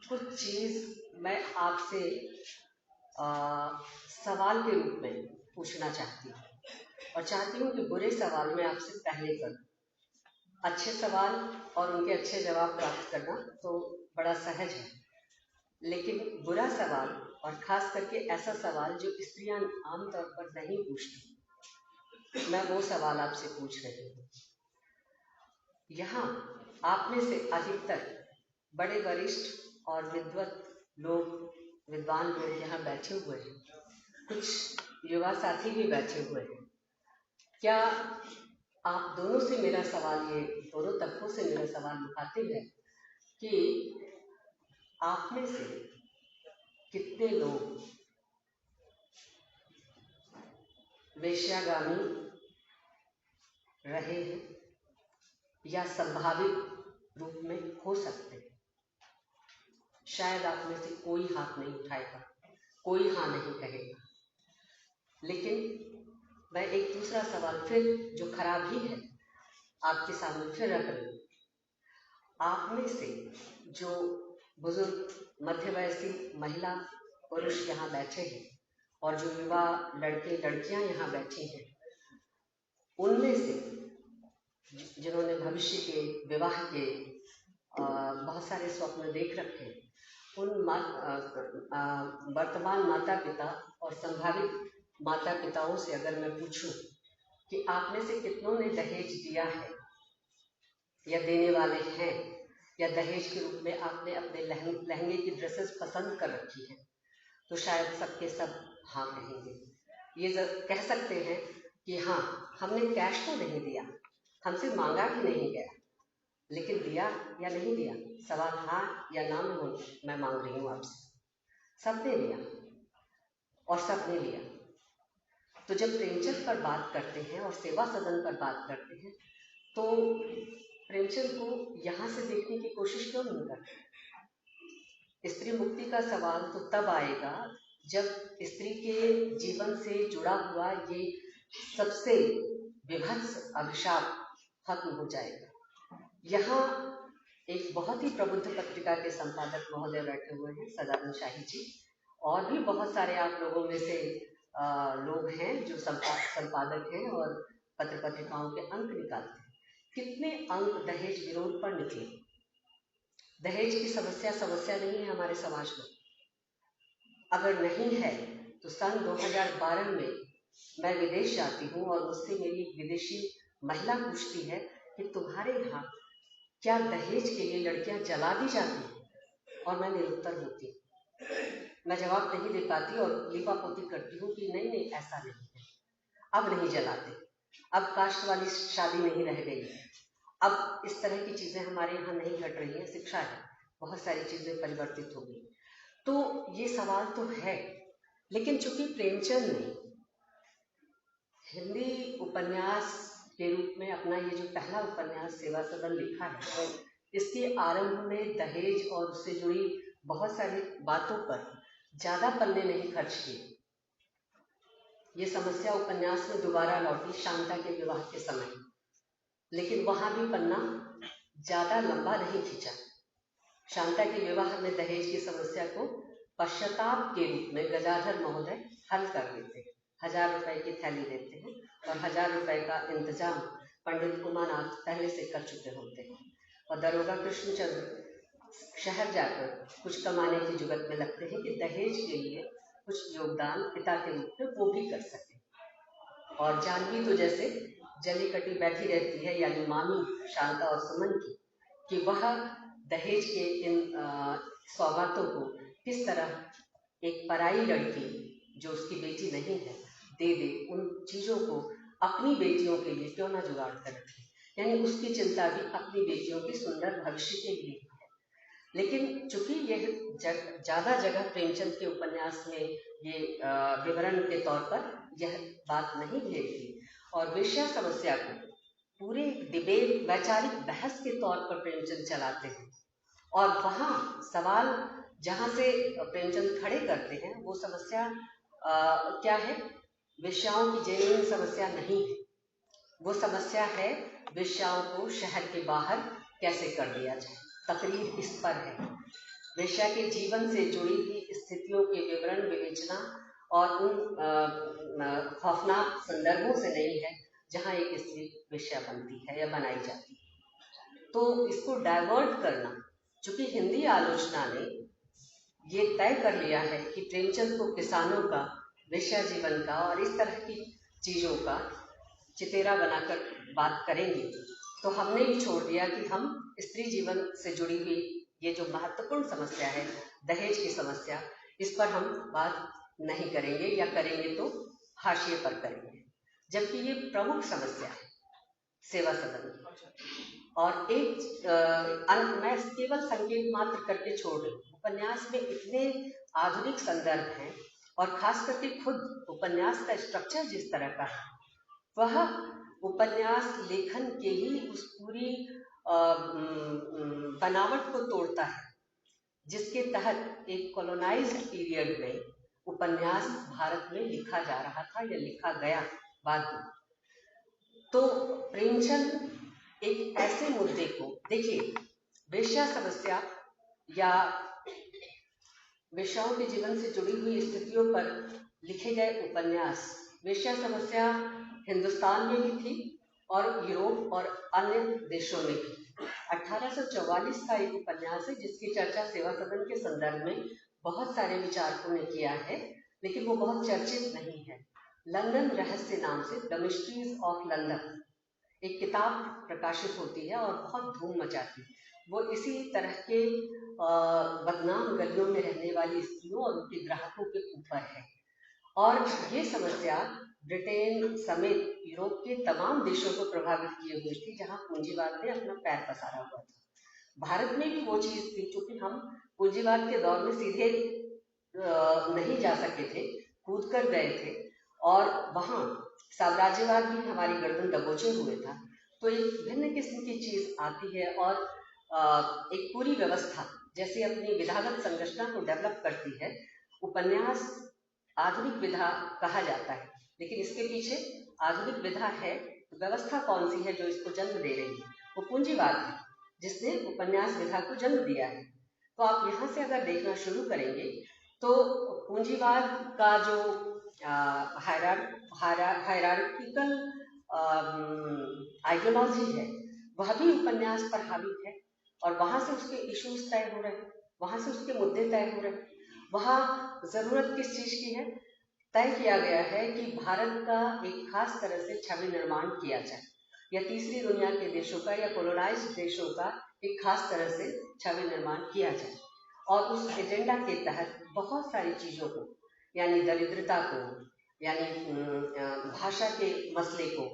कुछ चीज़ मैं आपसे सवाल के रूप में पूछना चाहती हूँ, और चाहती हूँ कि बुरे सवाल मैं आपसे पहले करूँ। अच्छे सवाल और उनके अच्छे जवाब प्राप्त करना तो बड़ा सहज है, लेकिन बुरा सवाल और ख़ास करके ऐसा सवाल जो स्त्रियां आमतौर पर नहीं पूछती, मैं वो सवाल आपसे पूछ रही हूँ। यहाँ आप में से अधिकतर बड़े वरिष्ठ और विद्वान लोग यहाँ बैठे हुए हैं, कुछ युवा साथी भी बैठे हुए हैं। क्या आप दोनों से मेरा सवाल, ये दोनों तबकों से मेरा सवाल उठाते हैं कि आप में से कितने लोग वेश्यागामी रहे हैं या संभावित रूप में हो सकते हैं? शायद आप में से कोई हाथ नहीं उठाएगा, कोई हाँ नहीं कहेगा, लेकिन मैं एक दूसरा सवाल फिर जो खराब ही है आपके सामने फिर रख रही हूँ। आप में से जो बुजुर्ग मध्य वयस्क महिला पुरुष यहाँ बैठे हैं और जो युवा लड़के लड़कियां यहाँ बैठी हैं, उनमें से जिन्होंने भविष्य के विवाह के बहुत सारे स्वप्न देख रखे हैं, उन वर्तमान माता पिता और संभावित माता पिताओं से अगर मैं पूछूं कि आप में से कितनों ने दहेज दिया है या देने वाले हैं, या दहेज के रूप में आपने अपने लहंगे की ड्रेसेस पसंद कर रखी है, तो शायद सबके सब हाँ कहेंगे। ये कह सकते हैं कि हाँ, हमने कैश तो नहीं दिया, हमसे मांगा भी नहीं गया, लेकिन दिया या नहीं दिया, सवाल हाँ या ना में हो, मैं मांग रही हूँ आपसे। सबने लिया और सबने लिया। तो जब प्रेमचंद पर बात करते हैं और सेवा सदन पर बात करते हैं, तो प्रेमचंद को यहाँ से देखने की कोशिश क्यों नहीं करते? स्त्री मुक्ति का सवाल तो तब आएगा जब स्त्री के जीवन से जुड़ा हुआ ये सबसे विभत्स अभिशाप खत्म हो जाएगा। यहाँ एक बहुत ही प्रबुद्ध पत्रिका के संपादक महोदय बैठे हुए हैं, सदानंद शाही जी, और भी बहुत सारे आप लोगों में से लोग हैं जो संपादक हैं और पत्र पत्रिकाओं के अंक निकालते हैं। कितने अंक दहेज विरोध पर निकले? दहेज की समस्या नहीं है हमारे समाज में। अगर नहीं है तो सन 2012 में मैं विदेश जाती हूँ और मुझसे मेरी एक विदेशी महिला पूछती है कि तुम्हारे यहाँ क्या दहेज के लिए लड़कियां जला दी जाती हैं? और मैं निरुत्तर होती, मैं जवाब नहीं दे पाती और लिपापोती करती हूँ कि नहीं नहीं, ऐसा नहीं है, अब नहीं जलाते, अब कास्ट वाली शादी नहीं रह गई है, अब इस तरह की चीज़ें हमारे यहाँ नहीं घट रही हैं, शिक्षा है, बहुत सारी चीज़ें परिवर्तित हो गई। तो ये सवाल तो है, लेकिन चूंकि प्रेमचंद ने हिंदी उपन्यास के रूप में अपना ये जो पहला उपन्यास सेवा सदन लिखा है, तो इसके आरंभ में दहेज और उससे जुड़ी बहुत सारी बातों पर ज़्यादा पन्ने नहीं खर्च किए। ये समस्या उपन्यास में दोबारा लौटी शांता के विवाह के समय, लेकिन वहाँ भी पन्ना ज़्यादा लंबा नहीं खींचा। शांता के विवाह में दहेज की समस्या को पश्चाताप के रूप में गजाधर महोदय हल कर देते हैं। 1000 रुपए की थैली देते हैं और 1000 रुपए का इंतजाम पंडित उमानाथ पहले से कर चुके होते हैं, और दरोगा कृष्णचंद्र शहर जाकर कुछ कमाने की जुगत में लगते हैं कि दहेज के लिए कुछ योगदान पिता के रूप में वो भी कर सके। और जानवी तो जैसे जली कटी बैठी रहती है, यानी मामी शांता और सुमन की, कि वह दहेज के इन सौगातों को किस तरह एक पराई लड़की जो उसकी बेटी नहीं है दे दे, उन चीज़ों को अपनी बेटियों के लिए क्यों ना जुगाड़ कर रखे, यानी उसकी चिंता भी अपनी बेटियों के सुंदर भविष्य के लिए है। लेकिन चूंकि यह ज़्यादा जगह प्रेमचंद के उपन्यास में ये विवरण के तौर पर यह बात नहीं घेरती, और वेश्या समस्या को पूरे डिबेट वैचारिक बहस के तौर पर प्रेमचंद चलाते हैं, और वहाँ सवाल जहाँ से प्रेमचंद खड़े करते हैं वो समस्या क्या है? वेश्याओं की जेन्युइन समस्या नहीं है, वो समस्या है वेश्याओं को शहर के बाहर कैसे कर दिया जाए। तकरीर इस पर है। वेश्या के जीवन से जुड़ी हुई स्थितियों के विवरण विवेचना और उन खौफनाक संदर्भों से नहीं है जहाँ एक स्त्री वेश्या बनती है या बनाई जाती है। तो इसको डाइवर्ट करना, चूंकि हिंदी आलोचना ने ये तय कर लिया है कि प्रेमचंद को किसानों का, वेश्या जीवन का और इस तरह की चीज़ों का चितेरा बनाकर बात करेंगे, तो हमने भी छोड़ दिया कि हम स्त्री जीवन से जुड़ी हुई ये जो महत्वपूर्ण समस्या है, दहेज की समस्या, इस पर हम बात नहीं करेंगे या करेंगे तो हाशिए पर करेंगे, जबकि ये प्रमुख समस्या है सेवा सदन की। और एक मैं केवल संकेत मात्र करके छोड़ रही हूँ। उपन्यास में इतने आधुनिक संदर्भ हैं और खास करके खुद उपन्यास का स्ट्रक्चर जिस तरह का है, वह उपन्यास लेखन के ही उस पूरी बनावट को तोड़ता है जिसके तहत एक कॉलोनाइज्ड पीरियड में उपन्यास भारत में लिखा जा रहा था या लिखा गया बाद में। तो प्रेमचंद एक ऐसे मुद्दे को, देखिए, वेश्या समस्या या वेश्याओं के जीवन से जुड़ी हुई स्थितियों पर लिखे गए उपन्यास, वेश्या समस्या हिंदुस्तान में भी थी और यूरोप और अन्य देशों में भी। 1844 का एक उपन्यास है जिसकी चर्चा सेवा सदन के संदर्भ में बहुत सारे विचारकों ने किया है, लेकिन वो बहुत चर्चित नहीं है। लंदन रहस्य नाम से द मिस्ट्रीज ऑफ लंदन एक किताब प्रकाशित होती है और बहुत धूम मचाती है। वो इसी तरह के बदनाम गलियों में रहने वाली स्त्रियों और उनके ग्राहकों के ऊपर है। और ये समस्या ब्रिटेन समेत यूरोप के तमाम देशों को प्रभावित किए हुई थी जहाँ पूंजीवाद ने अपना पैर पसारा हुआ था। भारत में भी वो चीज़ थी, क्योंकि हम पूंजीवाद के दौर में सीधे नहीं जा सके थे, कूद कर गए थे और वहाँ साम्राज्यवाद भी हमारी गर्दन दबोचे हुए था। तो एक भिन्न किस्म की चीज़ आती है और एक पूरी व्यवस्था जैसे अपनी विधागत संरचना को डेवलप करती है। उपन्यास आधुनिक विधा कहा जाता है, लेकिन इसके पीछे आधुनिक विधा है, व्यवस्था कौन सी है जो इसको जन्म दे रही है? वो पूंजीवाद है जिसने उपन्यास विधा को जन्म दिया है। तो आप यहाँ से अगर देखना शुरू करेंगे तो पूंजीवाद का जो हायरार्किकल आइडियोलॉजी है वह भी उपन्यास पर हावी है और वहाँ से उसके इश्यूज तय हो रहे हैं, वहाँ से उसके मुद्दे तय हो रहे हैं। वहाँ ज़रूरत किस चीज़ की है? तय किया गया है कि भारत का एक खास तरह से छवि निर्माण किया जाए या तीसरी दुनिया के देशों का या कोलोनाइज्ड देशों का एक खास तरह से छवि निर्माण किया जाए। और उस एजेंडा के तहत बहुत सारी चीज़ों को, यानी दरिद्रता को, यानी भाषा के मसले को,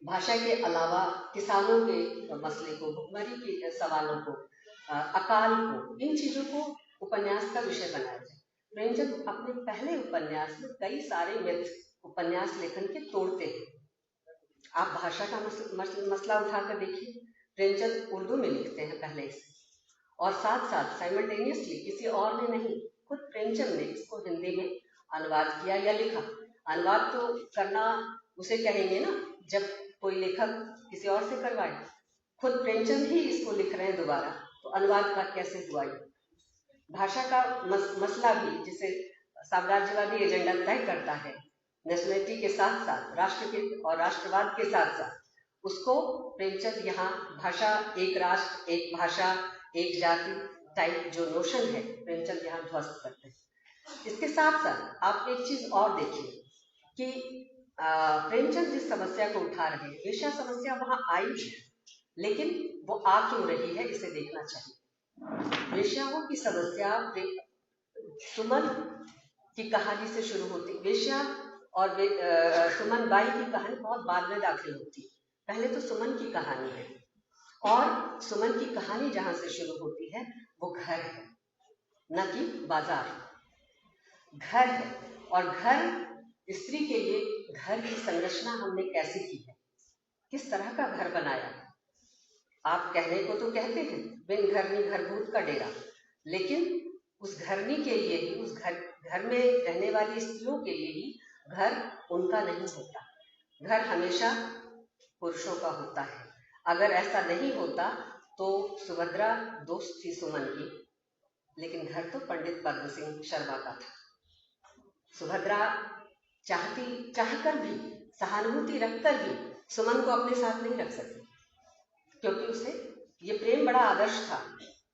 भाषा के अलावा किसानों के मसले को, भुखमरी के सवालों को, अकाल को, इन चीज़ों को उपन्यास का विषय बनाया जाए। प्रेमचंद अपने पहले उपन्यास में कई सारे मिथ उपन्यास लेखन के तोड़ते हैं। आप भाषा का मसला उठाकर देखिए, प्रेमचंद उर्दू में लिखते हैं पहले से, और साथ साथ साइमल्टेनियसली किसी और ने नहीं, खुद प्रेमचंद ने इसको हिंदी में अनुवाद किया या लिखा। अनुवाद तो करना उसे कहेंगे ना जब कोई लेखक किसी और से करवाए, खुद प्रेमचंद ही इसको लिख रहे हैं दोबारा, तो अनुवाद का कैसे हुआ? भाषा का मसला भी जिसे साम्राज्यवादी एजेंडा तय करता है, नेशनलिटी के साथ साथ, राष्ट्र के और राष्ट्रवाद के साथ साथ, उसको प्रेमचंद यहाँ भाषा, एक राष्ट्र एक भाषा एक जाति टाइप जो नोशन है, प्रेमचंद यहाँ ध्वस्त करते हैं। इसके साथ साथ आप एक चीज और देखिए कि प्रेमचंद जिस समस्या को उठा रहे हैं, वेश्या समस्या वहां आई है, लेकिन वो आ क्यों रही है इसे देखना चाहिए। वेश्याओं की समस्या सुमन की कहानी से शुरू होती, वेश्या और सुमन बाई की कहानी बहुत बाद में दाखिल होती है, पहले तो सुमन की कहानी है। और सुमन की कहानी जहां से शुरू होती है वो घर है, न कि बाजार। घर है, और घर स्त्री के लिए घर की संरचना हमने कैसे की है, किस तरह का घर बनाया है। आप कहने को तो कहते हैं बिन घरनी घरभूत का डेरा, लेकिन उस घरनी के लिए ही, उस घर में रहने वाली स्त्रियों के लिए ही घर उनका नहीं होता। घर हमेशा पुरुषों का होता है। अगर ऐसा नहीं होता तो सुभद्रा दोस्त थी सुमन की, लेकिन घर तो पंडित पद्म सिंह शर्मा का था। सुभद्रा चाहकर भी, सहानुभूति रखकर भी सुमन को अपने साथ नहीं रख सकी, क्योंकि उसे ये प्रेम बड़ा आदर्श था।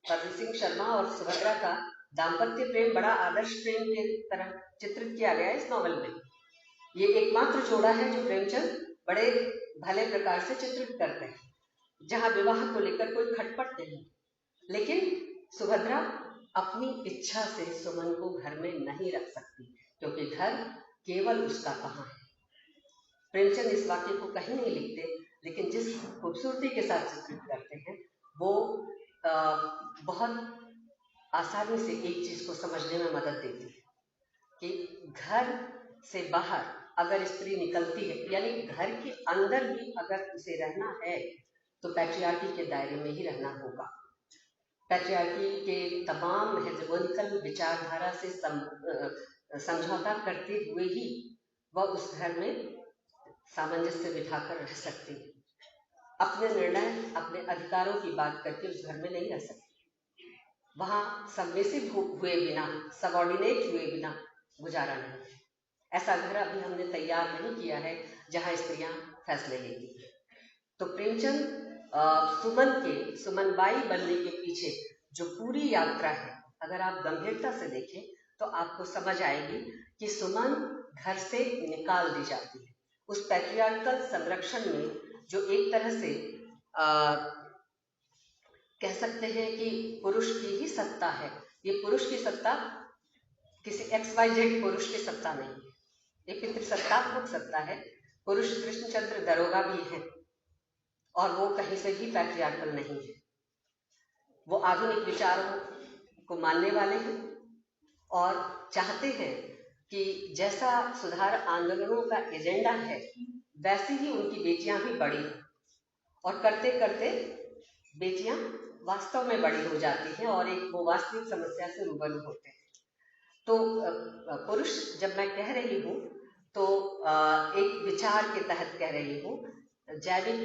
पद्म सिंह शर्मा और सुभद्रा का दाम्पत्य प्रेम बड़ा आदर्श प्रेम की तरह चित्रित किया गया इस नॉवल में। ये एकमात्र जोड़ा है जो प्रेमचंद बड़े भले प्रकार से चित्रित करते हैं, जहां विवाह को लेकर कोई खटपट नहीं। लेकिन सुभद्रा अपनी इच्छा से सुमन को घर में नहीं रख सकती, क्योंकि घर केवल उसका कहाँ है। प्रेमचंद इस वाक्य को कहीं नहीं लिखते, लेकिन जिस खूबसूरती के साथ चित्रित करते हैं वो बहुत आसानी से एक चीज को समझने में मदद देती है कि घर से बाहर अगर स्त्री निकलती है, यानी घर के अंदर भी अगर उसे रहना है, तो पैट्रियार्की के दायरे में ही रहना होगा। पैट्रियार्की के तमाम हेजेमोनिकल विचारधारा से समझौता करते हुए ही वह उस घर में सामंजस्य बिठाकर रह सकती है। अपने निर्णय, अपने अधिकारों की बात करके उस घर में नहीं रह सकती। वहां सबमिसिव हुए बिना, सबऑर्डिनेट हुए बिना गुजारा नहीं है। ऐसा घर अभी हमने तैयार नहीं किया है जहां स्त्रियां फैसले लेती हैं। तो प्रेमचंद सुमन बाई बनने के पीछे जो पूरी यात्रा है, अगर आप गंभीरता से देखें तो आपको समझ आएगी कि सुमन घर से निकाल दी जाती है उस पैट्रियार्कल संरक्षण में, जो एक तरह से कह सकते हैं कि पुरुष की ही सत्ता है। ये पुरुष की सत्ता किसी XYZ पुरुष की सत्ता नहीं है, ये पितृसत्तात्मक सत्ता है। पुरुष कृष्णचंद्र दरोगा भी हैं और वो कहीं से भी पैट्रियार्कल नहीं है। वो आधुनिक विचारों को मानने वाले हैं और चाहते हैं कि जैसा सुधार आंदोलनों का एजेंडा है वैसी ही उनकी बेटियां भी बड़ी हैं, और करते करते बेटियां वास्तव में बड़ी हो जाती हैं और एक वो वास्तविक समस्या से रूबरू होते हैं। तो पुरुष जब मैं कह रही हूँ तो एक विचार के तहत कह रही हूँ, जैविक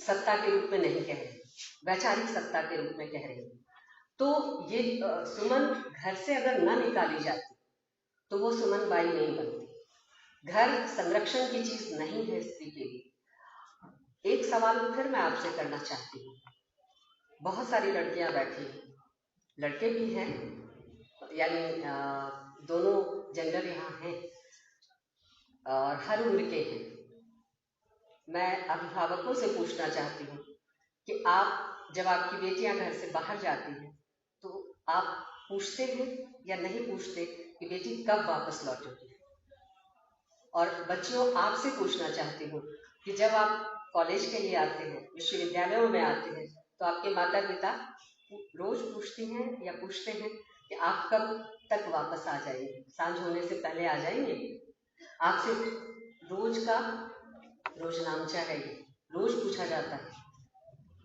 सत्ता के रूप में नहीं कह रही, वैचारिक सत्ता के रूप में कह रही हूँ। तो ये सुमन घर से अगर न निकाली जाती तो वो सुमन बाई नहीं बनती। घर संरक्षण की चीज नहीं है स्त्री के लिए। एक सवाल फिर मैं आपसे करना चाहती हूँ। बहुत सारी लड़कियां बैठी हैं, लड़के भी हैं, यानी दोनों जेंडर यहाँ हैं और हर उम्र के हैं। मैं अभिभावकों से पूछना चाहती हूँ कि आप जब आपकी बेटियां घर से बाहर जाती हैं तो आप पूछते हैं या नहीं पूछते कि बेटी कब वापस लौटेगी? और बच्चियों, आपसे पूछना चाहती हूँ कि जब आप कॉलेज के लिए आते हैं, विश्वविद्यालयों में आते हैं, तो आपके माता पिता रोज पूछती हैं या पूछते हैं कि आप कब तक वापस आ जाएंगे, सांझ होने से पहले आ जाएंगे? आपसे रोज का रोजनामचा है, ये रोज पूछा जाता है।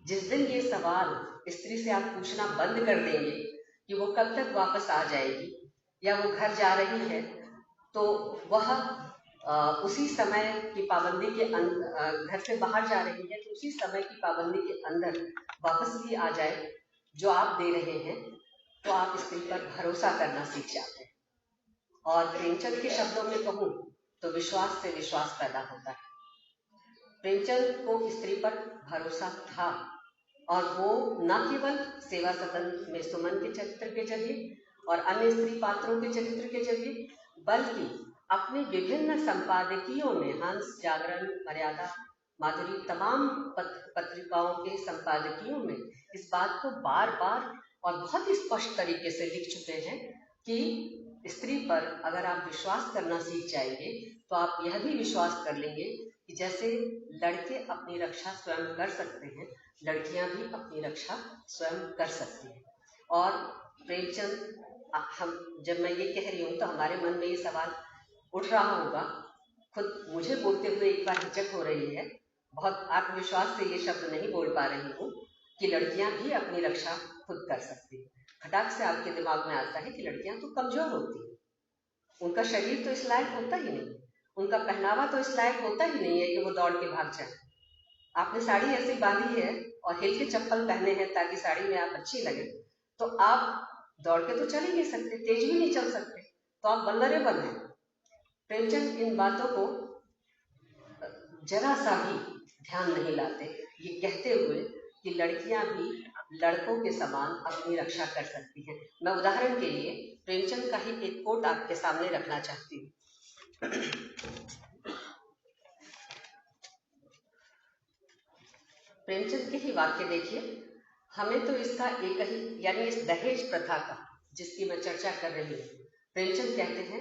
जिस दिन ये सवाल स्त्री से आप पूछना बंद कर देंगे कि वो कब तक वापस आ जाएगी या वो घर जा रही है, तो वह उसी समय की पाबंदी के घर से बाहर जा रही है तो उसी समय की पाबंदी के अंदर वापस भी आ जाए जो आप दे रहे हैं, तो आप स्त्री पर भरोसा करना सीख जाते हैं। और प्रेमचंद के शब्दों में कहूँ तो विश्वास से विश्वास पैदा होता है। प्रेमचंद को स्त्री पर भरोसा था और वो न केवल सेवा सदन में सुमन के चरित्र के जरिए और अन्य स्त्री पात्रों के चरित्र के जरिए, बल्कि अपने विभिन्न संपादकीयों में, हंस, जागरण, मर्यादा, माधुरी, तमाम पत्रिकाओं के संपादकीयों में इस बात को बार बार और बहुत ही स्पष्ट तरीके से लिख चुके हैं कि स्त्री पर अगर आप विश्वास करना सीख जाएंगे तो आप यह भी विश्वास कर लेंगे कि जैसे लड़के अपनी रक्षा स्वयं कर सकते हैं, लड़कियां भी अपनी रक्षा स्वयं कर सकती हैं। और प्रेमचंद, हम जब मैं ये कह रही हूँ तो हमारे मन में ये सवाल उठ रहा होगा, खुद मुझे बोलते हुए एक बार हिचक हो रही है, बहुत आत्मविश्वास से ये शब्द नहीं बोल पा रही हूँ कि लड़कियां भी अपनी रक्षा खुद कर सकती हैं। खटाक से आपके दिमाग में आता है कि लड़कियां तो कमजोर होती हैं, उनका शरीर तो इस लायक होता ही नहीं, उनका पहनावा तो इस लायक होता ही नहीं है कि वो दौड़ के भाग जाए। आपने साड़ी ऐसी बांधी है और हिल के चप्पल पहने हैं ताकि साड़ी में आप अच्छी लगे, तो आप दौड़ के तो चल ही नहीं सकते, तेज भी नहीं चल सकते, तो आप वल्नरेबल हैं। प्रेमचंद इन बातों को जरा सा भी ध्यान नहीं लाते, ये कहते हुए कि लड़कियां भी लड़कों के समान अपनी रक्षा कर सकती हैं। मैं उदाहरण के लिए प्रेमचंद का ही एक कोट आपके सामने रखना चाहती हूँ। प्रेमचंद के ही वाक्य देखिए। हमें तो इसका एक ही, यानी इस दहेज प्रथा का जिसकी मैं चर्चा कर रही हूँ, प्रेमचंद कहते हैं,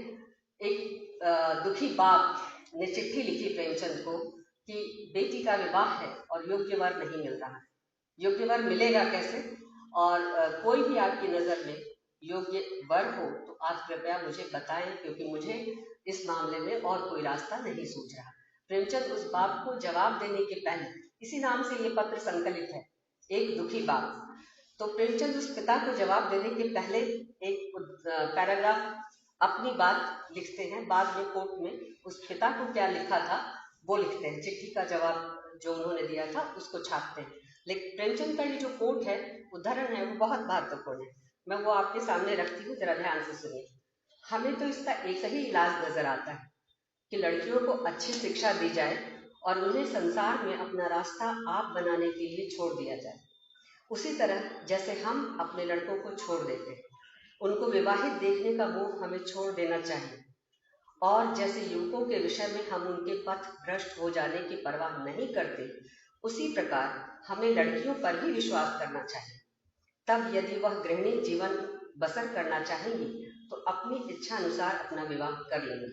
एक दुखी बाप ने चिट्ठी लिखी प्रेमचंद को कि बेटी का विवाह है और योग्य वर नहीं मिल रहा है। योग्य वर मिलेगा कैसे? और कोई भी आपकी नज़र में योग्य वर हो तो आप कृपया मुझे बताएं, क्योंकि मुझे इस मामले में और कोई रास्ता नहीं सूझ रहा। प्रेमचंद उस बाप को जवाब देने के पहले, इसी नाम से ये पत्र संकलित है, एक दुखी बाप। तो प्रेमचंद उस पिता को जवाब देने के पहले एक पैराग्राफ अपनी बात लिखते हैं, बाद में कोर्ट में उस पिता को क्या लिखा था वो लिखते हैं, चिट्ठी का जवाब जो उन्होंने दिया था उसको छापते हैं। लेकिन प्रेमचंद का ये जो कोट है, उदाहरण है, वो बहुत महत्वपूर्ण है। मैं वो आपके सामने रखती हूँ, जरा ध्यान से सुनिए। हमें तो इसका एक ही इलाज नजर आता है कि लड़कियों को अच्छी शिक्षा दी जाए और उन्हें संसार में अपना रास्ता आप बनाने के लिए छोड़ दिया जाए। उसी तरह जैसे हम अपने लड़कों को छोड़ देते हैं, उनको विवाहित देखने का मोह हमें छोड़ देना चाहिए, और जैसे युवकों के विषय में हम उनके पथ भ्रष्ट हो जाने की परवाह नहीं करते, उसी प्रकार हमें लड़कियों पर भी विश्वास करना चाहिए। तब यदि वह गृहिणी जीवन बसर करना चाहेंगी तो अपनी इच्छा अनुसार अपना विवाह कर लेंगी,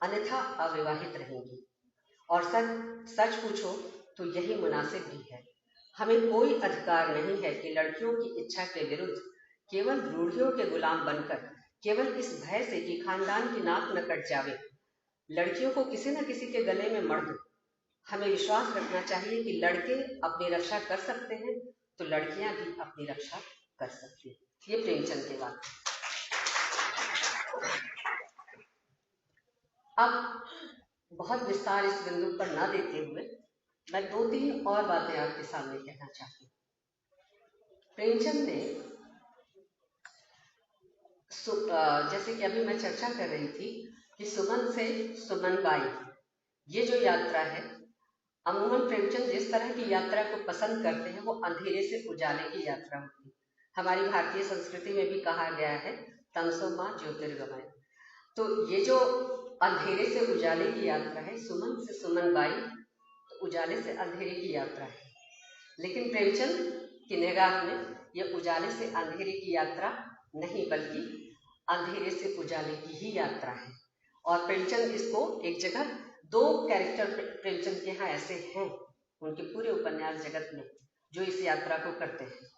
अन्यथा अविवाहित रहेंगी। और सच पूछो तो यही मुनासिब भी है। हमें कोई अधिकार नहीं है कि लड़कियों की इच्छा के विरुद्ध केवल रूढ़ियों के गुलाम बनकर, केवल इस भय से कि खानदान की नाक न कट जावे, लड़कियों को किसी न किसी के गले में मर दो। हमें विश्वास रखना चाहिए कि लड़के अपनी रक्षा कर सकते हैं तो लड़कियां भी अपनी रक्षा कर सकती हैं। ये प्रेमचंद की बात। अब बहुत विस्तार इस बिंदु पर ना देते हुए मैं 2-3 और बातें आपके सामने कहना चाहती हूँ। प्रेमचंद ने जैसे कि अभी मैं चर्चा कर रही थी कि सुमन से सुमन बाई, ये जो यात्रा है, अमूमन प्रेमचंद जिस तरह की यात्रा को पसंद करते हैं वो अंधेरे से उजाले की यात्रा होती है। हमारी भारतीय संस्कृति में भी कहा गया है तमसो मां ज्योतिर्गमय। तो ये जो अंधेरे से उजाले की यात्रा है, सुमन से सुमन बाई, तो उजाले से अंधेरे की यात्रा है। लेकिन प्रेमचंद की निगाह में ये उजाले से अंधेरे की यात्रा नहीं, बल्कि अंधेरे से उजाले की ही यात्रा है। और प्रेमचंद इसको एक जगह, 2 कैरेक्टर प्रेमचंद के यहाँ ऐसे हैं उनके पूरे उपन्यास जगत में जो इस यात्रा को करते हैं।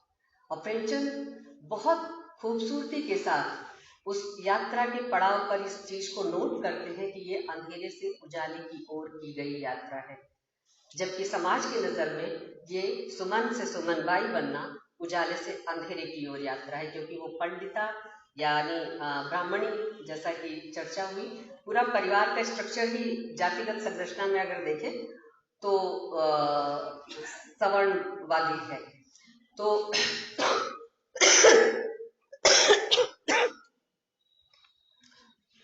और प्रेमचंद बहुत खूबसूरती के साथ उस यात्रा के पड़ाव पर इस चीज को नोट करते हैं कि ये अंधेरे से उजाले की ओर की गई यात्रा है, जबकि समाज की नजर में ये सुमन से सुमन बाई बनना उजाले से अंधेरे की ओर यात्रा है, क्योंकि वो पंडिता यानी ब्राह्मणी, जैसा कि चर्चा हुई, पूरा परिवार का स्ट्रक्चर ही जातिगत संरचना में अगर देखें तो सवर्णवादी है। तो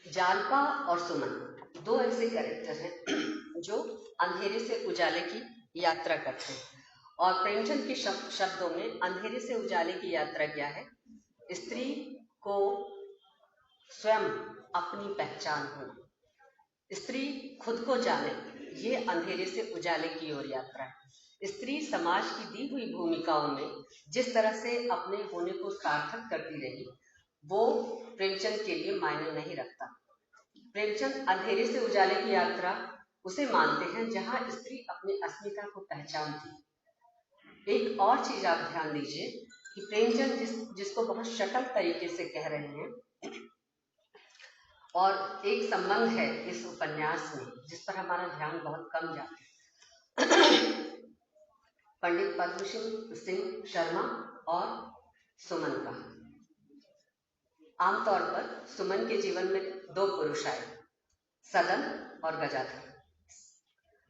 जालपा और सुमन 2 ऐसे कैरेक्टर हैं जो अंधेरे से उजाले की यात्रा करते हैं। और प्रेमचंद के शब्दों में अंधेरे से उजाले की यात्रा क्या है? स्त्री को स्वयं अपनी पहचान हो, स्त्री खुद को जाने, ये अंधेरे से उजाले की ओर यात्रा है। स्त्री समाज की दी हुई भूमिकाओं में जिस तरह से अपने होने को सार्थक करती रही, वो प्रेमचंद के लिए मायने नहीं रखता। प्रेमचंद अंधेरे से उजाले की यात्रा उसे मानते हैं जहां स्त्री अपनी अस्मिता को पहचानती। एक और चीज आप ध्यान दीजिए कि प्रेमचंद जिसको बहुत शटल तरीके से कह रहे हैं, और एक संबंध है इस उपन्यास में जिस पर हमारा ध्यान बहुत कम जाता है, पंडित पद्म सिंह शर्मा और सुमन का। आमतौर पर सुमन के जीवन में 2 पुरुष आए, सदन और गजाधर।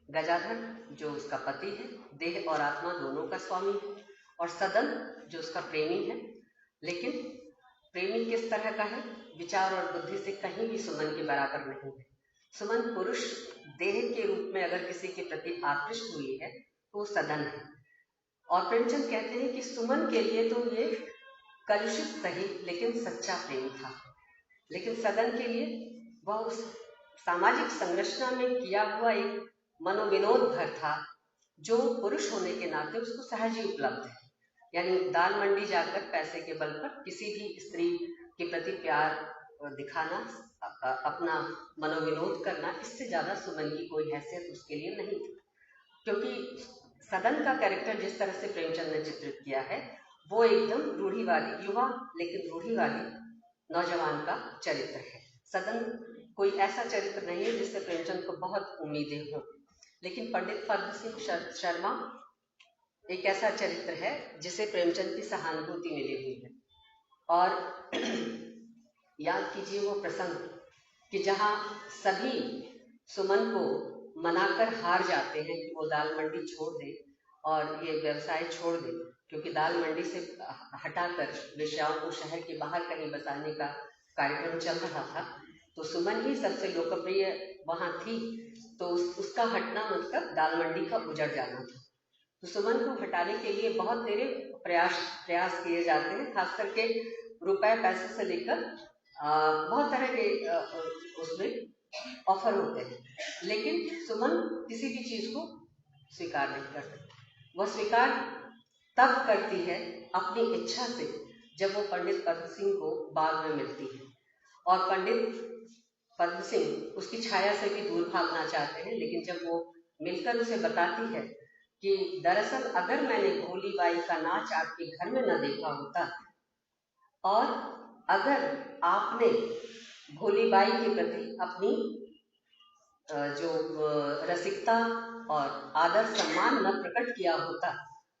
गजाधर जो उसका पति है, देह और आत्मा दोनों का स्वामी है, और सदन जो उसका प्रेमी है। लेकिन प्रेमी किस तरह का है? विचार और बुद्धि से कहीं भी सुमन के बराबर नहीं है। सुमन पुरुष देह के रूप में अगर किसी के प्रति आकृष्ट हुई है तो वो सदन है। और प्रेमचंद कहते हैं कि सुमन के लिए तो ये कलुषित सही लेकिन सच्चा प्रेम था, लेकिन सदन के लिए वह उस सामाजिक संरचना में किया हुआ एक मनोविनोद भर था जो पुरुष होने के नाते उसको सहज ही उपलब्ध है। यानी दाल मंडी जाकर पैसे के बल पर किसी भी स्त्री के प्रति प्यार दिखाना, अपना मनोविनोद करना, इससे ज्यादा सुमन की कोई हैसियत उसके लिए नहीं थी। क्योंकि सदन का कैरेक्टर जिस तरह से प्रेमचंद ने चित्रित किया है वो एकदम रूढ़िवादी, युवा लेकिन रूढ़िवादी नौजवान का चरित्र है। सदन कोई ऐसा चरित्र नहीं है जिससे प्रेमचंद को बहुत उम्मीदें हों, लेकिन पंडित पद्म सिंह शर्मा एक ऐसा चरित्र है जिसे प्रेमचंद की सहानुभूति मिली हुई है। और याद कीजिए वो प्रसंग कि जहाँ सभी सुमन को मनाकर हार जाते हैं कि वो दाल मंडी छोड़ दे और ये व्यवसाय छोड़ दे, क्योंकि दाल मंडी से हटाकर वेश्याओं को शहर के बाहर कहीं बसाने का कार्यक्रम चल रहा था, तो सुमन ही सबसे लोकप्रिय वहाँ थी, तो उसका हटना मतलब दाल मंडी का उजड़ जाना था। तो सुमन को हटाने के लिए बहुत तेरे प्रयास किए जाते हैं, खास करके रुपए पैसे से लेकर बहुत तरह के उसमें ऑफर होते हैं, लेकिन सुमन किसी भी चीज को स्वीकार नहीं कर सकती। वह स्वीकार तब करती है अपनी इच्छा से जब वो पंडित पद्म सिंह को बाग में मिलती है, और पंडित पद्म सिंह उसकी छाया से भी दूर भागना चाहते हैं, लेकिन जब वो मिलकर उसे बताती है कि दरअसल अगर मैंने भोली बाई का नाच आपके घर में न देखा होता और अगर आपने भोली बाई के प्रति अपनी जो रसिकता और आदर सम्मान न प्रकट किया होता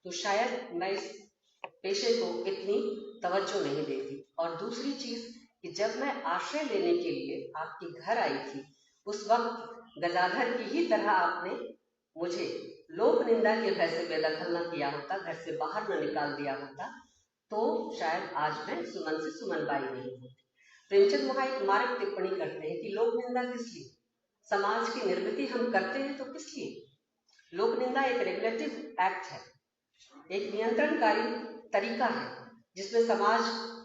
तो शायद मैं इस पेशे को इतनी तवज्जो नहीं देती। और दूसरी चीज कि जब मैं आश्रय लेने के लिए आपके घर आई थी उस वक्त गजाधर की ही तरह आपने मुझे लोक निंदा के भय से बेदखल न किया होता, घर से बाहर न निकाल दिया होता, तो शायद आज मैं सुमन से सुमन बाई नहीं होती। प्रेमचंद वहां एक मार्ग टिप्पणी करते हैं कि लोक निंदा किस लिए, समाज की निर्मिति हम करते हैं तो किस लिए? लोक निंदा एक रेगुलेटिव एक्ट है, एक नियंत्रणकारी तरीका है जिसमें समाज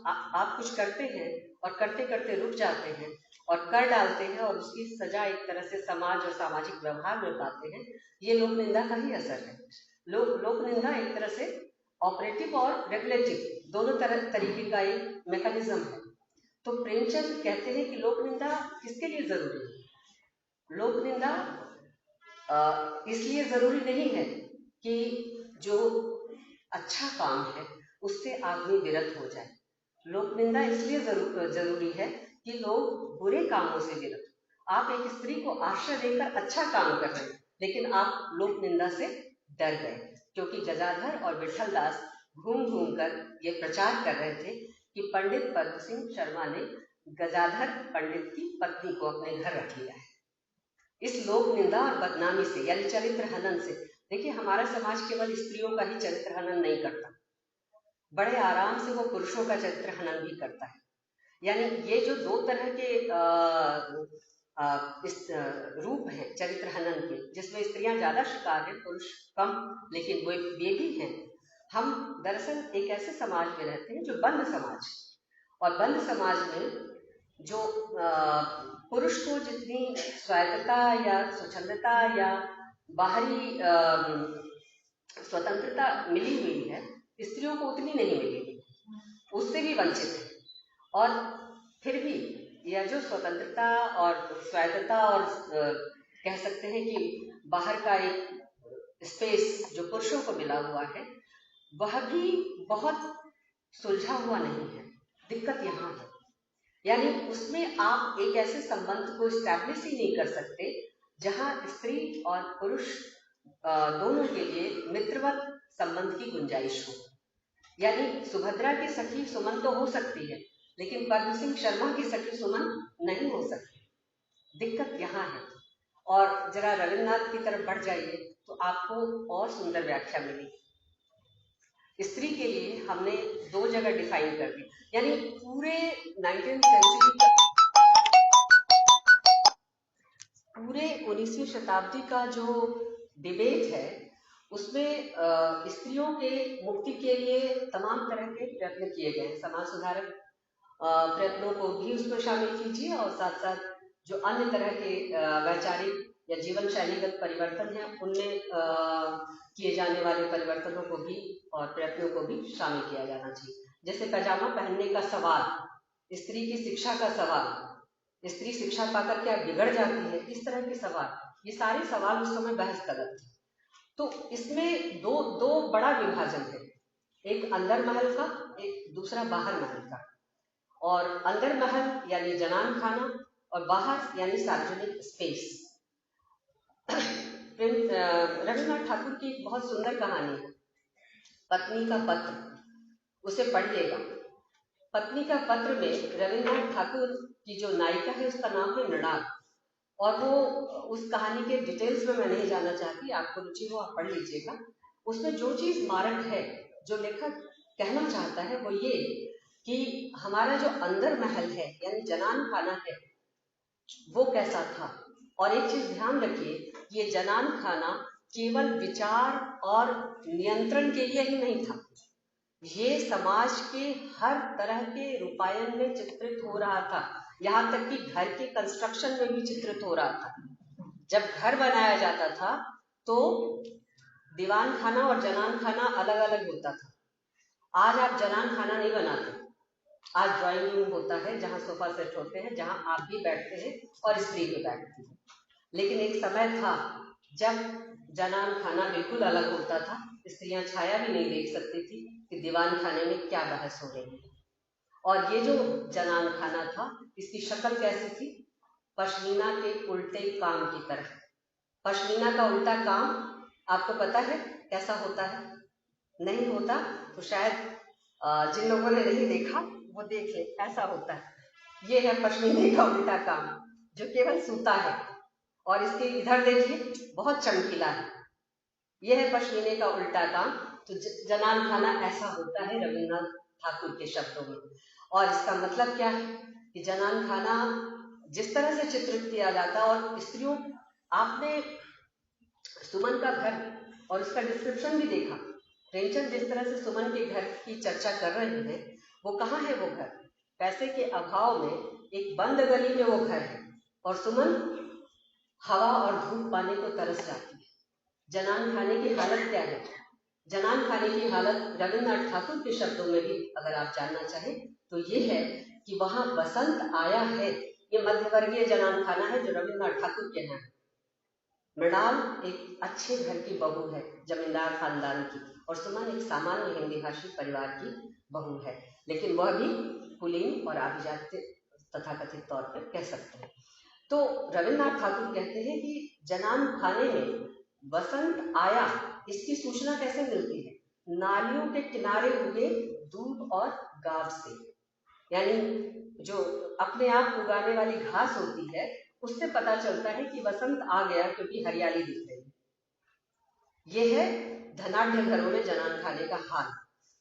आप कुछ करते हैं और करते करते रुक जाते हैं और कर डालते हैं और उसकी सजा एक तरह से समाज और सामाजिक व्यवहार में पाते हैं। ये लोक निंदा का ही असर है। लोक निंदा एक तरह से ऑपरेटिव और रेगुलेटिव दोनों तरीके का एक मैकेनिज्म है। तो प्रेमचंद कहते हैं कि लोक निंदा किसके लिए जरूरी है? लोक निंदा इसलिए जरूरी नहीं है कि जो अच्छा काम है उससे आदमी विरत हो जाए। लोक निंदा इसलिए जरूरी है कि लोग बुरे कामों से विरत हो। आप एक स्त्री को आश्रय देकर अच्छा काम कर रहे हैं, लेकिन आप लोक निंदा से डर गए, क्योंकि गजाधर और विठल दास घूम घूम कर ये प्रचार कर रहे थे कि पंडित पद्म सिंह शर्मा ने गजाधर पंडित की पत्नी को अपने घर रख लिया है। इस लोक निंदा और बदनामी से यानी चरित्र हनन से, देखिए हमारा समाज केवल स्त्रियों का ही चरित्र हनन नहीं करता, बड़े आराम से वो पुरुषों का चरित्र हनन भी करता है। यानी ये जो दो तरह के इस रूप हैं चरित्र हनन के, जिसमें स्त्रियां ज्यादा शिकार हैं, पुरुष कम, लेकिन वो ये भी हैं। हम दरअसल एक ऐसे समाज में रहते हैं जो बंद समाज, और बंद समाज में जो पुरुष को जितनी स्वायत्तता या स्वच्छंदता या बाहरी स्वतंत्रता मिली हुई है, स्त्रियों को उतनी नहीं मिली, उससे भी वंचित है। और फिर भी यह जो स्वतंत्रता और स्वायत्तता और कह सकते हैं कि बाहर का एक स्पेस जो पुरुषों को मिला हुआ है, वह भी बहुत सुलझा हुआ नहीं है। दिक्कत यहाँ है, यानी उसमें आप एक ऐसे संबंध को स्टैब्लिश ही नहीं कर सकते जहां स्त्री और पुरुष दोनों के लिए मित्रवत संबंध की गुंजाइश हो। यानी सुभद्रा की सखी सुमन तो हो सकती है, लेकिन पद्म सिंह शर्मा की सखी सुमन नहीं हो सकती। दिक्कत यहाँ है। और जरा रविन्द्रनाथ की तरफ बढ़ जाइए तो आपको और सुंदर व्याख्या मिलेगी। स्त्री के लिए हमने 2 जगह डिफाइन कर दी, यानी पूरे 19वीं शताब्दी का जो डिबेट है उसमें स्त्रियों के मुक्ति के लिए तमाम तरह के प्रयत्न किए गए हैं। समाज सुधारक प्रयत्नों को भी उसमें शामिल कीजिए और साथ साथ जो अन्य तरह के वैचारिक या जीवन शैलीगत परिवर्तन है उनमें किए जाने वाले परिवर्तनों को भी और प्रयत्नों को भी शामिल किया जाना चाहिए। जैसे पैजामा पहनने का सवाल, स्त्री की शिक्षा का सवाल, स्त्री शिक्षा पाकर क्या बिगड़ जाती है, इस तरह के सवाल, ये सारे सवाल उस समय बहस तलब थे। तो इसमें दो बड़ा विभाजन है, एक अंदर महल का, एक दूसरा बाहर महल का। और अंदर महल यानी जनान खाना और बाहर यानी सार्वजनिक स्पेस। रविन्द्रनाथ ठाकुर की एक बहुत सुंदर कहानी है, पत्नी का पत्र, उसे पढ़िएगा। पत्नी का पत्र में रविन्द्रनाथ ठाकुर की जो नायिका है उसका नाम है मृणाल, और वो उस कहानी के डिटेल्स में मैं नहीं जाना चाहती, आपको रुचि हो आप पढ़ लीजिएगा। उसमें जो चीज मारक है, जो लेखक कहना चाहता है वो ये कि हमारा जो अंदर महल है यानी जनान खाना है वो कैसा था। और एक चीज ध्यान रखिए, ये जनान खाना केवल विचार और नियंत्रण के लिए ही नहीं था, ये समाज के हर तरह के रूपायन में चित्रित हो रहा था, यहाँ तक कि घर के कंस्ट्रक्शन में भी चित्रित हो रहा था। जब घर बनाया जाता था तो दीवान खाना और जनान खाना अलग अलग होता था। आज आप जनान खाना नहीं बनाते, आज ड्राइंग रूम होता है जहाँ सोफा सेट होते हैं, जहाँ आप भी बैठते हैं और स्त्री भी बैठती है। लेकिन एक समय था जब जनान खाना बिल्कुल अलग होता था, स्त्रियां छाया भी नहीं देख सकती थी कि दीवान खाने में क्या बहस हो रही है। और ये जो जनान खाना था इसकी शक्ल कैसी थी, पश्मीना के उल्टे काम की तरह। पश्मीना का उल्टा काम आपको पता है कैसा होता है? नहीं होता तो शायद जिन लोगों ने नहीं देखा वो देख ले, ऐसा होता है। ये है पश्मीने का उल्टा काम जो केवल सूता है, और इसके इधर देखिए बहुत चमकीला है। यह है पश्मीने का उल्टा काम। तो जनान खाना ऐसा होता है रविन्द्रनाथ ठाकुर के शब्दों में। और इसका मतलब क्या है कि जनान खाना जिस तरह से चित्रित किया जाता, और स्त्रियों, आपने सुमन का घर और उसका डिस्क्रिप्शन भी देखा, प्रेमचंद जिस तरह से सुमन के घर की चर्चा कर रहे हैं, वो कहाँ है वो घर? पैसे के अभाव में एक बंद गली में वो घर है, और सुमन हवा और धूप पाने को तरस जाती है। जनान खाने की हालत क्या है? जनान खाने की हालत रविन्द्रनाथ ठाकुर के शब्दों में भी अगर आप जानना चाहें तो ये है कि वहां बसंत आया है। ये मध्यवर्गीय जनान खाना है जो रविन्द्रनाथ ठाकुर के यहाँ। मृणाल एक अच्छे घर की बहू है, जमींदार खानदान की, और सुमन एक सामान्य हिंदी भाषी परिवार की बहू है, लेकिन वह भी कुलीन और आभिजात्य तथाकथित तौर पर कह सकते हैं। तो रविन्द्रनाथ ठाकुर कहते हैं कि जनान खाने में बसंत आया, इसकी सूचना कैसे मिलती है? नालियों के किनारे उगे दूब और गाब से, यानी जो अपने आप उगाने वाली घास होती है उससे पता चलता है कि बसंत आ गया, क्योंकि हरियाली दिख रही है। यह है धनाढ्य घरों में जनान खाने का हाल।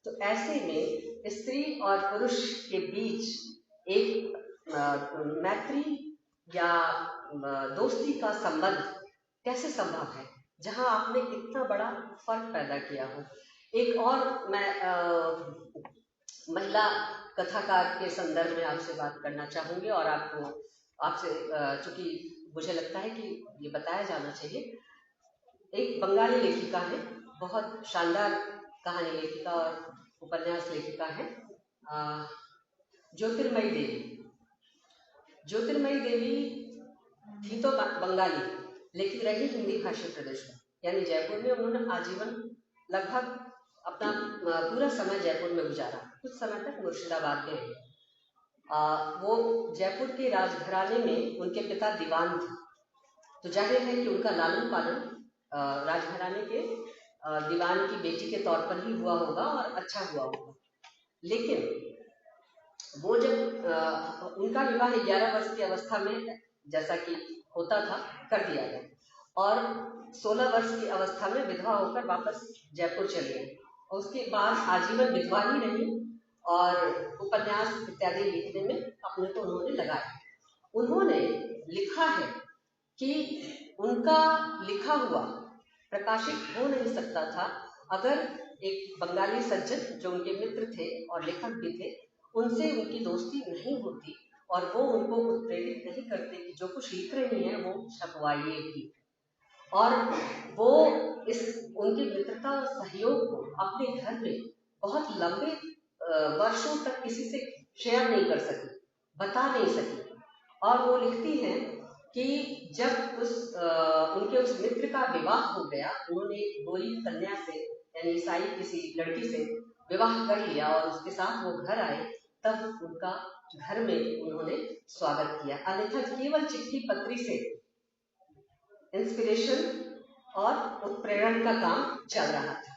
तो ऐसे में स्त्री और पुरुष के बीच एक मैत्री या दोस्ती का संबंध कैसे संभव है जहां आपने इतना बड़ा फर्क पैदा किया हो। एक और मैं महिला कथाकार के संदर्भ में आपसे बात करना चाहूंगी, और आपसे चूंकि मुझे लगता है कि ये बताया जाना चाहिए। एक बंगाली लेखिका है, बहुत शानदार कहानी लेखिका और उपन्यास लेखिका है, ज्योतिर्मयी देवी। ज्योतिर्मयी देवी थी तो बंगाली, लेकिन रही हिंदी भाषी प्रदेश में, यानी जयपुर में। उन्होंने आजीवन लगभग अपना पूरा समय जयपुर में गुजारा, कुछ समय तक मुर्शिदाबाद में रहे। वो जयपुर के राजघराने में उनके पिता दीवान थे, तो जाहिर है कि उनका लालन पालन राजघराने के दीवान की बेटी के तौर पर ही हुआ होगा और अच्छा हुआ होगा। लेकिन वो जब उनका विवाह 11 वर्ष की अवस्था में, जैसा कि होता था कर दिया गया, और 16 वर्ष की अवस्था में विधवा होकर वापस जयपुर चली गई, और उसके बाद आजीवन विधवा ही रही और उपन्यास इत्यादि लिखने में अपने को उन्होंने लगाया। उन्होंने लिखा है कि उनका लिखा हुआ प्रकाशित हो नहीं सकता था अगर एक बंगाली सज्जन जो उनके मित्र थे और लेखक भी थे, उनसे उनकी दोस्ती नहीं होती और वो उनको उत्प्रेरित नहीं करते कि जो कुछ लिख रही हैं वो छपवाइए भी, और वो इस उनकी मित्रता और सहयोग को अपने घर में बहुत लंबे वर्षों तक किसी से शेयर नहीं कर सकी, बता नहीं सकी। और वो लिखती हैं कि जब उनके उस मित्र का विवाह हो गया, उन्होंने गोरी कन्या से यानी ईसाई किसी लड़की से विवाह कर लिया और उसके साथ वो घर आए, तब उनका घर में उन्होंने स्वागत किया। अन्यथा केवल चिट्ठी पत्री से इंस्पिरेशन और उत्प्रेरण का काम चल रहा था।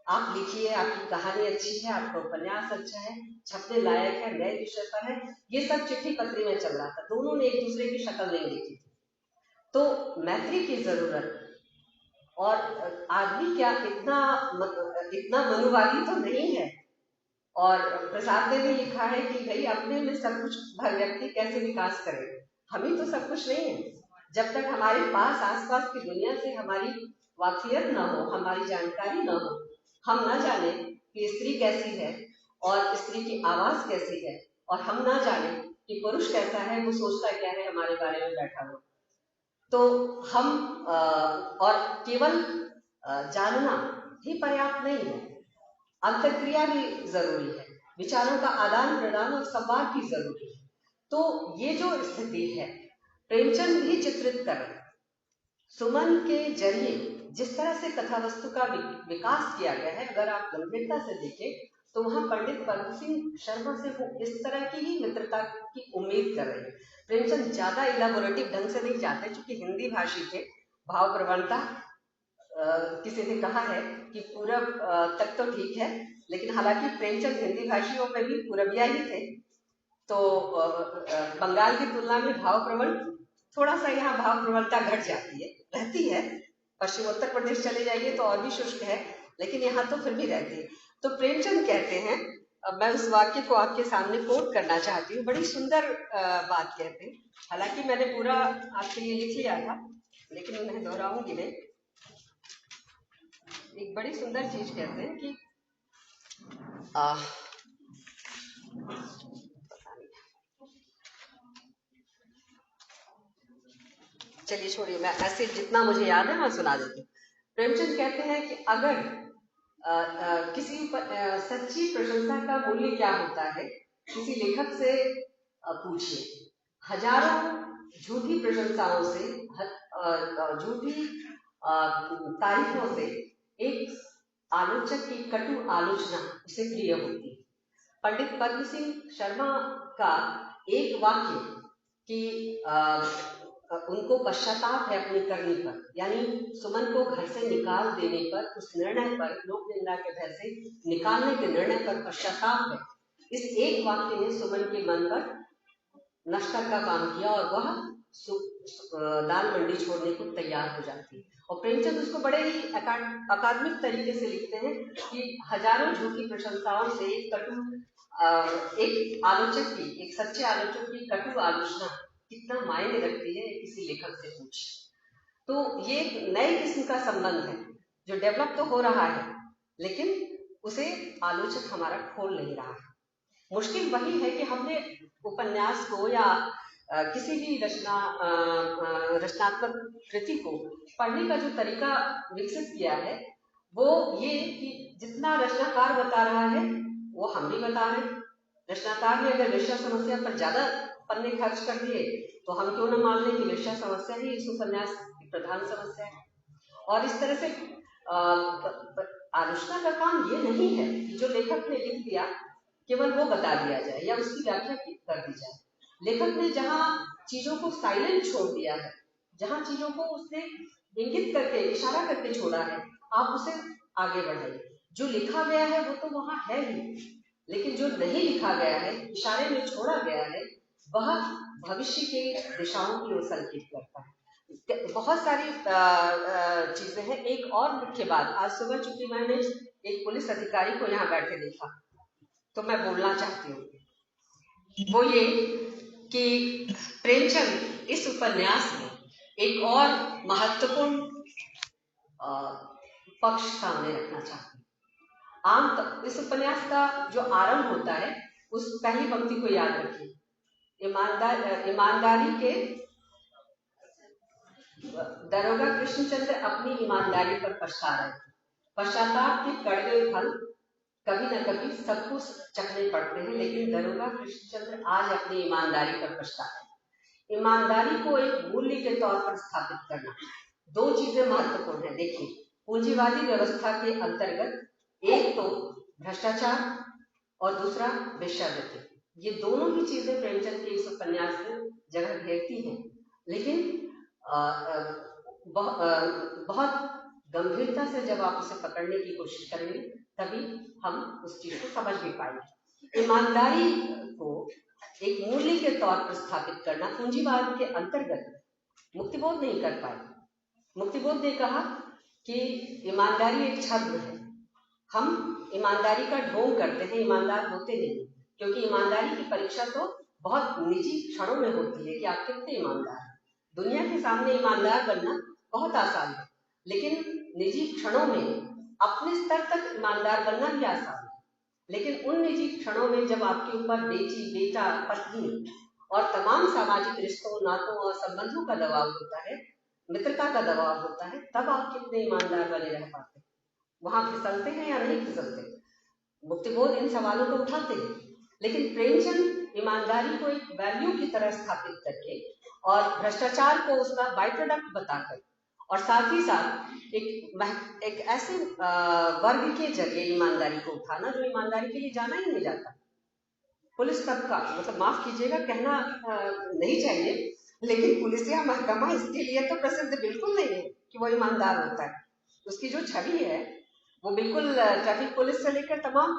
आप लिखिए, आपकी कहानी अच्छी है, आपका उपन्यास अच्छा है, छपने लायक है, नए विषय पर है, ये सब चिट्ठी पत्री में चल रहा था। दोनों ने एक दूसरे की शक्ल नहीं देखी थी। तो मैत्री की जरूरत, और आदमी क्या इतना मनुवादी तो नहीं है। और प्रसाद ने भी लिखा है कि भाई अपने में सब कुछ हर व्यक्ति कैसे विकास करे, हम ही तो सब कुछ नहीं है। जब तक हमारे पास आसपास की दुनिया से हमारी वाकियत न हो, हमारी जानकारी न हो, हम ना जाने कि स्त्री कैसी है और स्त्री की आवाज कैसी है, और हम ना जाने कि पुरुष कैसा है, वो सोचता क्या है हमारे बारे में बैठा हो, तो हम और केवल जानना ही पर्याप्त नहीं है, अंतर्क्रिया भी जरूरी है, विचारों का आदान प्रदान और संवाद भी जरूरी है। तो ये जो स्थिति है प्रेमचंद भी चित्रित कर रहे हैं। सुमन के जरिए जिस तरह से कथा वस्तु का विकास किया गया है, अगर आप गंभीरता से देखें तो वहां पंडित पद्म सिंह शर्मा से वो इस तरह की ही मित्रता की उम्मीद कर रहे हैं। प्रेमचंद ज्यादा इलाबोरेटिव ढंग से नहीं जाते, क्योंकि हिंदी भाषी थे, भाव प्रवणता किसी ने कहा है कि पूरब तक तो ठीक है, लेकिन हालांकि प्रेमचंद हिंदी भाषियों में भी पूरबिया ही थे, तो बंगाल की तुलना में भाव प्रवण थोड़ा सा यहाँ भाव प्रवणता घट जाती है, रहती है। पश्चिम उत्तर प्रदेश चले जाइए तो और भी शुष्क है, लेकिन यहाँ तो फिर भी रहती है। तो प्रेमचंद कहते हैं, मैं उस वाक्य को आपके सामने कोट करना चाहती हूँ, बड़ी सुंदर बात कहते हैं, हालांकि मैंने पूरा आपके लिए लिख लिया था लेकिन उन्हें दोहराऊंगी नहीं। एक बड़ी सुंदर चीज कहते हैं कि चलिए छोड़िए, मैं ऐसे जितना मुझे याद है मैं सुना देती हूँ। प्रेमचंद कहते हैं कि अगर किसी सच्ची प्रशंसा का मूल्य क्या होता है, किसी लेखक से पूछिए। हजारों झूठी प्रशंसाओं से, झूठी तारीफों से एक आलोचक की कटु आलोचना उसे प्रिय होती है। पंडित पद्म सिंह शर्मा का एक वाक्य कि उनको पश्चाताप है अपनी करनी पर, यानी सुमन को घर से निकाल देने पर, उस निर्णय पर, लोक निंदा के भय से निकालने के निर्णय पर पश्चाताप है। इस एक वाक्य ने सुमन के मन पर नश्कर का काम किया और वह दाल मंडी छोड़ने को तैयार हो जाती है। और प्रेमचंद उसको बड़े ही अकादमिक तरीके से लिखते हैं कि हजारों झूठी प्रशंसाओं से एक आलोचक की, एक सच्चे आलोचक की कटु आलोचना कितना मायने रखती है, किसी लेखक से पूछे। तो ये एक नए किस्म का संबंध है जो डेवलप तो हो रहा है, लेकिन उसे आलोचक हमारा खोल नहीं रहा है। मुश्किल वही है कि हमने उपन्यास को या किसी भी रचनात्मक कृति को पढ़ने का जो तरीका विकसित किया है, वो ये कि जितना रचनाकार बता रहा है वो हम भी बता रहे हैं। रचनाकार ने अगर वेश्या समस्या पर ज्यादा पन्ने खर्च कर दिए तो हम क्यों न मान लें कि वेश्या समस्या ही इस उपन्यास की प्रधान समस्या है। और इस तरह से आलोचना का काम ये नहीं है कि जो लेखक ने लिख दिया केवल वो बता दिया जाए या उसकी व्याख्या कर दी जाए। लेखक ने जहाँ चीजों को साइलेंट छोड़ दिया है, जहाँ चीजों को उसने इंगित करके, इशारा करके छोड़ा है, आप उसे आगे बढ़ाइए। जो लिखा गया है वो तो वहां है ही, लेकिन जो नहीं लिखा गया है, इशारे में छोड़ा गया है, वह भविष्य के दिशाओं की ओर संकेत करता है। बहुत सारी चीजें हैं। एक और मुख्य बात, आज सुबह चूंकि मैंने एक पुलिस अधिकारी को यहाँ बैठे देखा तो मैं बोलना चाहती हूँ, वो ये कि प्रेमचंद इस उपन्यास में एक और महत्वपूर्ण पक्ष सामने रखना चाहते हैं। इस उपन्यास का जो आरंभ होता है उस पहली पंक्ति को याद रखिए, ईमानदारी के दरोगा कृष्णचंद्र अपनी ईमानदारी पर पछता रहे थे। पश्चाताप के कड़वे फल कभी न कभी सबको चखने पड़ते हैं, लेकिन दरोगा कृष्णचंद्र आज अपनी ईमानदारी पर पछता है। ईमानदारी को एक मूल्य के तौर पर स्थापित करना, दो चीजें महत्वपूर्ण है। देखिए, पूंजीवादी व्यवस्था के अंतर्गत एक तो भ्रष्टाचार और दूसरा वेश्यावृत्ति, ये दोनों ही चीजें प्रेमचंद के इस उपन्यास में जगह घेरती हैं, लेकिन बहुत गंभीरता से जब आप उसे पकड़ने की कोशिश करेंगे तभी हम उस चीज को समझ भी पाएंगे। ईमानदारी को एक मूल्य के तौर पर स्थापित करना पूंजीवाद के अंतर्गत मुक्तिबोध नहीं कर पाए। मुक्तिबोध ने कहा कि ईमानदारी एक छद्म है, हम ईमानदारी का ढोंग करते हैं, ईमानदार होते नहीं, क्योंकि ईमानदारी की परीक्षा तो बहुत निजी क्षणों में होती है कि आप कितने ईमानदार हैं। दुनिया के सामने ईमानदार बनना बहुत आसान है, लेकिन निजी क्षणों में अपने स्तर तक ईमानदार बनना भी आसान है। लेकिन उन निजी क्षणों में जब आपके ऊपर बेटी, बेटा, पत्नी और तमाम सामाजिक रिश्तों, नातों और संबंधों का दबाव होता है, मित्रता का दबाव होता है, तब आप कितने ईमानदार बने रह पाते हैं, वहां फिसलते हैं या नहीं फिसलते। मुक्तिबोध इन सवालों को उठाते हैं, लेकिन प्रेमचंद ईमानदारी को एक वैल्यू की तरह स्थापित करके और भ्रष्टाचार को उसका बाई प्रोडक्ट बताकर और साथ ही साथ एक ऐसे वर्ग के जरिए ईमानदारी को उठाना जो ईमानदारी के लिए जाना ही नहीं जाता। पुलिस तबका, मतलब माफ कीजिएगा कहना नहीं चाहिए, लेकिन पुलिसिया महकमा इसके लिए तो प्रसिद्ध बिल्कुल नहीं है कि वो ईमानदार होता है। उसकी जो छवि है वो बिल्कुल ट्रैफिक पुलिस से लेकर तमाम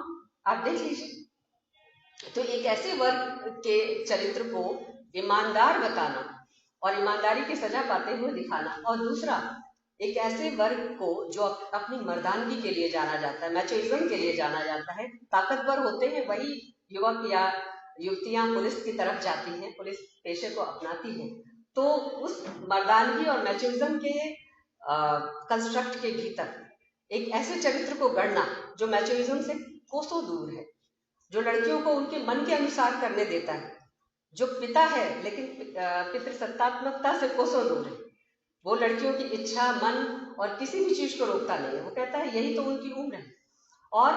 आप देख लीजिए। तो एक ऐसे वर्ग के चरित्र को ईमानदार बताना और ईमानदारी की सजा पाते हुए दिखाना, और दूसरा एक ऐसे वर्ग को जो अपनी मर्दानगी के लिए जाना जाता है, मैचोइज्म के लिए जाना जाता है, ताकतवर होते हैं वही युवक या युवतियां पुलिस की तरफ जाती हैं, पुलिस पेशे को अपनाती हैं। तो उस मर्दानगी और मैचोइज्म के कंस्ट्रक्ट के भीतर एक ऐसे चरित्र को गढ़ना जो मैचोइज्म से कोसों दूर है, जो लड़कियों को उनके मन के अनुसार करने देता है, जो पिता है लेकिन पितृसत्तात्मकता से कोसों दूर है। वो लड़कियों की इच्छा, मन और किसी भी चीज को रोकता नहीं है। वो कहता है यही तो उनकी उम्र है, और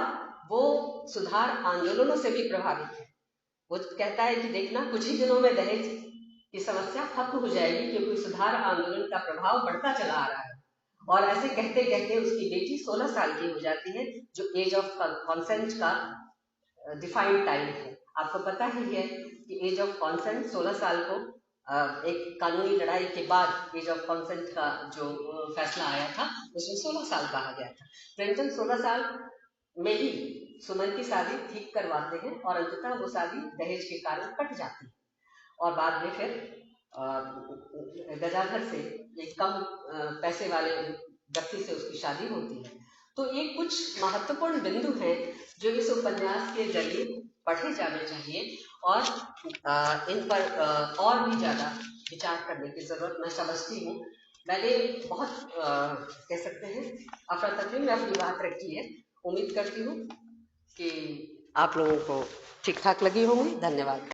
वो सुधार आंदोलनों से भी प्रभावित है। वो कहता है कि देखना, कुछ ही दिनों में दहेज की समस्या खत्म हो जाएगी, क्योंकि सुधार आंदोलन का प्रभाव बढ़ता चला आ रहा है। और ऐसे कहते कहते उसकी बेटी 16 साल की हो जाती है, जो एज ऑफ कॉन्सेंट का डिफाइंड टाइम है। आपको पता ही है कि एज ऑफ कॉन्सेंट 16 साल को एक कानूनी लड़ाई के बाद एज ऑफ कॉन्सेंट का जो फैसला आया था उसमें 16 साल कहा गया था। प्रेमचंद 16 साल में ही सुमन की शादी ठीक करवाते हैं और अंततः वो शादी दहेज के कारण कट जाती है, और बाद में फिर गजाधर से एक कम पैसे वाले व्यक्ति से उसकी शादी होती है। तो ये कुछ महत्वपूर्ण बिंदु हैं जो इस उपन्यास के जरिए पढ़े जाने चाहिए, और इन पर और भी ज़्यादा विचार करने की ज़रूरत मैं समझती हूँ। मैंने बहुत कह सकते हैं अफरा तफरी में अपनी बात रखी है। उम्मीद करती हूँ कि आप लोगों को ठीक ठाक लगी होंगी। धन्यवाद।